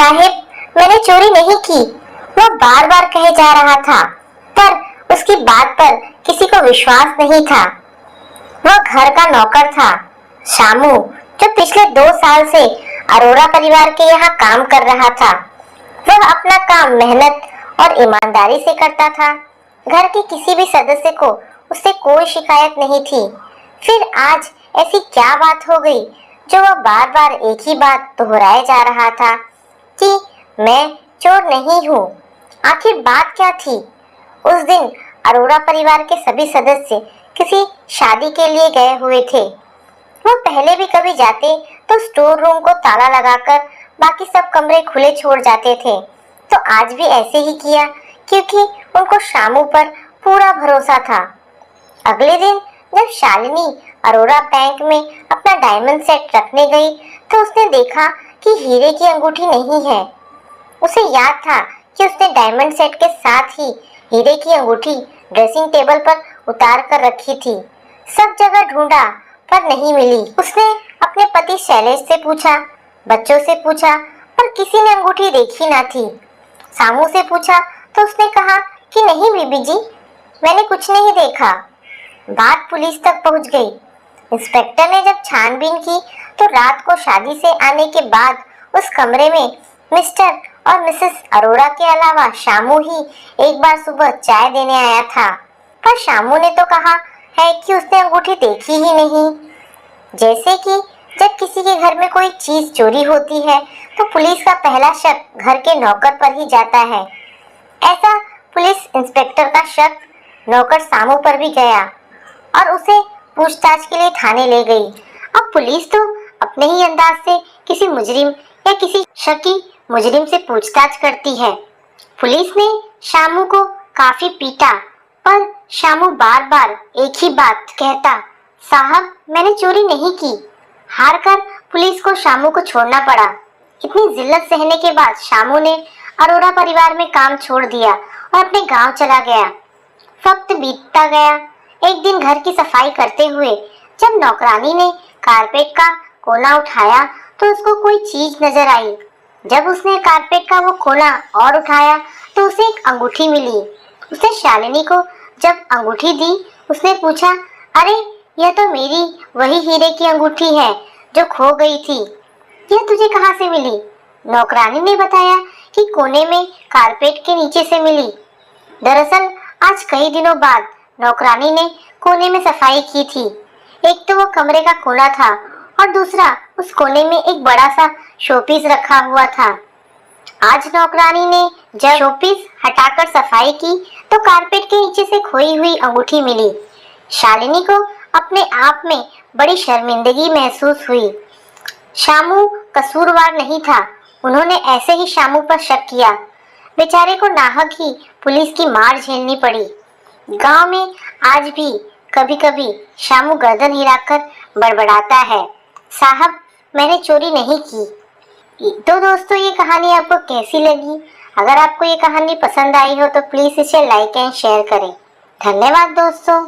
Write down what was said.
साहिब, मैंने चोरी नहीं की, वो बार बार कहे जा रहा था, पर उसकी बात पर किसी को विश्वास नहीं था। वह घर का नौकर था, शामू, जो पिछले 2 साल से अरोड़ा परिवार के यहाँ काम कर रहा था। वह अपना काम मेहनत और ईमानदारी से करता था। घर के किसी भी सदस्य को उससे कोई शिकायत नहीं थी। फिर आज ऐसी क्या बात हो गई जो वह बार बार एक ही बात दोहराए जा रहा था कि मैं चोर नहीं हूँ। आखिर बात क्या थी? उस दिन अरोड़ा परिवार के सभी सदस्य किसी शादी के लिए गए हुए थे। वो पहले भी कभी जाते तो स्टोर रूम को ताला लगाकर बाकी सब कमरे खुले छोड़ जाते थे, तो आज भी ऐसे ही किया क्योंकि उनको शामू पर पूरा भरोसा था। अगले दिन जब शालिनी अरोड़ा बैंक में अपना डायमंड सेट रखने गई तो उसने देखा कि हीरे की अंगूठी नहीं है। उसे याद था कि उसने डायमंड सेट के साथ ही हीरे की अंगूठी ड्रेसिंग टेबल पर उतार कर रखी थी। सब जगह ढूंढा पर नहीं मिली। उसने अपने पति शैलेश से पूछा, बच्चों से पूछा, पर किसी ने अंगूठी देखी ना थी। सामू से पूछा तो उसने कहा कि नहीं बीबी जी, मैंने कुछ नहीं देखा। बात पुलिस तक पहुंच गई। इंस्पेक्टर ने जब छानबीन की तो रात को शादी से आने के बाद उस कमरे में मिस्टर और मिसेस अरोड़ा के अलावा शामू ही एक बार सुबह चाय देने आया था, पर शामू ने तो कहा है कि उसने अंगूठी देखी ही नहीं। जैसे कि जब किसी के घर में कोई चीज चोरी होती है तो पुलिस का पहला शक घर के नौकर पर ही जाता है, ऐसा पुलिस इंस्पेक्टर का शक नौकर सामू पर भी गया और उसे पूछताछ के लिए थाने ले गई। अब पुलिस तो अपने ही अंदाज से किसी मुजरिम या किसी शकी मुजरिम से पूछताछ करती है। पुलिस ने शामू को काफी पीटा, पर शामू बार बार एक ही बात कहता, साहब मैंने चोरी नहीं की। हार कर पुलिस को शामू को छोड़ना पड़ा। इतनी जिल्लत सहने के बाद शामू ने अरोड़ा परिवार में काम छोड़ दिया और अपने गांव चला गया। वक्त बीतता गया। एक दिन घर की सफाई करते हुए जब नौकरानी ने कारपेट का कोना उठाया तो उसको कोई चीज नजर आई। जब उसने कारपेट का वो कोना और उठाया तो उसे एक अंगूठी मिली। उसने शालिनी को जब अंगूठी दी, उसने पूछा, अरे यह तो मेरी वही हीरे की अंगूठी है जो खो गई थी, यह तुझे कहाँ से मिली? नौकरानी ने बताया कि कोने में कारपेट के नीचे से मिली। दरअसल आज कई दिनों बाद नौकरानी ने कोने में सफाई की थी। एक तो वो कमरे का कोना था और दूसरा उस कोने में एक बड़ा सा शोपीस रखा हुआ था। आज नौकरानी ने जब शोपीस हटाकर सफाई की तो कारपेट के नीचे से खोई हुई अंगूठी मिली। शालिनी को अपने आप में बड़ी शर्मिंदगी महसूस हुई। शामू कसूरवार नहीं था, उन्होंने ऐसे ही शामू पर शक किया। बेचारे को नाहक ही पुलिस की मार झेलनी पड़ी। गांव में आज भी कभी कभी शामू गर्दन हिलाकर बड़बड़ाता है, साहब मैंने चोरी नहीं की। तो दोस्तों ये कहानी आपको कैसी लगी? अगर आपको ये कहानी पसंद आई हो तो प्लीज इसे लाइक एंड शेयर करें। धन्यवाद दोस्तों।